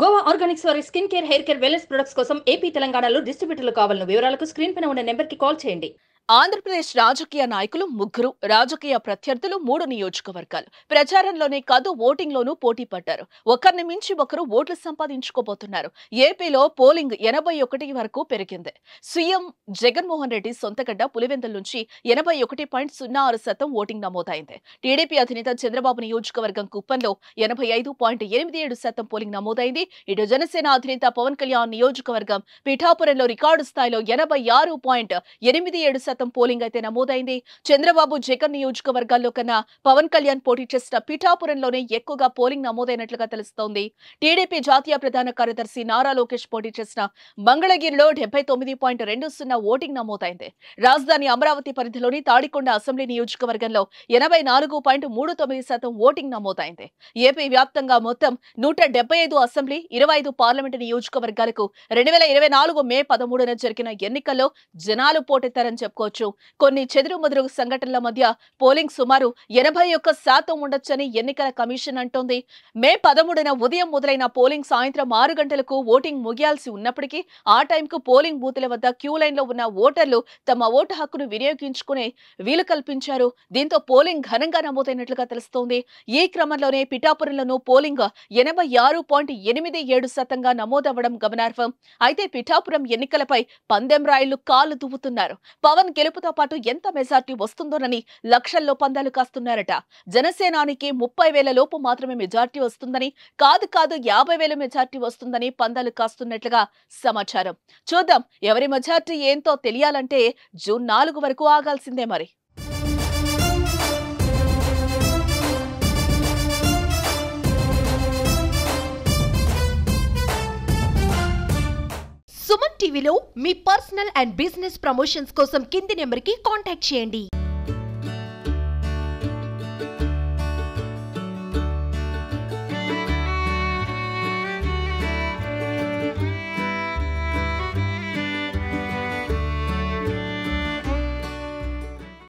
Goa Organics వారి skin care, hair care, wellness products కోసం AP, తెలంగాణలో డిస్ట్రిబ్యూటర్లు కావాలను వివరాలకు స్క్రీన్ పైన ఉన్న నెంబర్కి కాల్ చేయండి. ఆంధ్రప్రదేశ్ రాజకీయ నాయకులు ముగ్గురు, రాజకీయ ప్రత్యర్థులు 3 నియోజకవర్గాలు. ప్రచారంలోనే కాదు ఓటింగ్లోనూ పోటీ పడ్డారు. ఒకరిని మించి ఒకరు ఓట్లు సంపాదించుకోబోతున్నారు. ఏపీలో పోలింగ్ 81 వరకు పెరిగింది. సీఎం జగన్మోహన్ రెడ్డి సొంతగడ్డ పులివెందుల నుంచి 81.06% ఓటింగ్ నమోదైంది. టీడీపీ అధినేత చంద్రబాబు నియోజకవర్గం కుప్పంలో 85.87% పోలింగ్ నమోదైంది. ఇటు జనసేన అధినేత పవన్ కళ్యాణ్ నియోజకవర్గం పిఠాపురంలో రికార్డు స్థాయిలో 86.87% పోలింగ్ అయితే నమోదైంది. చంద్రబాబు జగన్ నియోజకవర్గాల్లో కన్నా పవన్ కళ్యాణ్ పోటీ చేసిన పిఠాపురంలోనే ఎక్కువగా పోలింగ్ నమోదైనట్లుగా తెలుస్తోంది. టీడీపీ జాతీయ ప్రధాన కార్యదర్శి నారా లోకేష్ పోటీ చేసిన మంగళగిరిలో 79.20 ఓటింగ్ నమోదైంది. రాజధాని అమరావతి పరిధిలోని తాడికొండ అసెంబ్లీ నియోజకవర్గంలో 84.39% ఓటింగ్ నమోదైంది. ఏపీ వ్యాప్తంగా మొత్తం 175 అసెంబ్లీ, 25 పార్లమెంటు నియోజకవర్గాలకు 2024 మే 13న జరిగిన ఎన్నికల్లో జనాలు పోటెత్తారని చెప్పుకోవచ్చు. కొన్ని చెదురుమదురు సంఘటనల మధ్య పోలింగ్ సుమారు 81% ఉండొచ్చని ఎన్నికల కమిషన్ అంటోంది. మే 13న ఉదయం మొదలైన పోలింగ్ సాయంత్రం 6 గంటలకు ఓటింగ్ ముగియాల్సి ఉన్నప్పటికీ ఆ టైంకు పోలింగ్ బూతుల వద్ద క్యూ లైన్లో ఉన్న ఓటర్లు తమ ఓటు హక్కును వినియోగించుకునే వీలు కల్పించారు. దీంతో పోలింగ్ ఘనంగా నమోదైనట్లుగా తెలుస్తోంది. ఈ క్రమంలోనే పిఠాపురంలోనూ పోలింగ్ 86.87% నమోదవ్వడం గమనార్హం. అయితే పిఠాపురం ఎన్నికలపై పందెం రాయుళ్లు కాళ్లు దువ్వుతున్నారు. పవన్ గెలుపుతో పాటు ఎంత మెజార్టీ వస్తుందోనని లక్షల్లో పందాలు కాస్తున్నారట. జనసేనానికి 30,000 లోపు మాత్రమే మెజార్టీ వస్తుందని, కాదు 50,000 మెజార్టీ వస్తుందని పందాలు కాస్తున్నట్లుగా సమాచారం. చూద్దాం, ఎవరి మెజార్టీ ఏంతో తెలియాలంటే జూన్ 4 వరకు ఆగాల్సిందే మరి. సుమన్ టీవీలో మీ పర్సనల్ అండ్ బిజినెస్ ప్రమోషన్స్ కోసం కింది నెంబర్కి కాంటాక్ట్ చేయండి.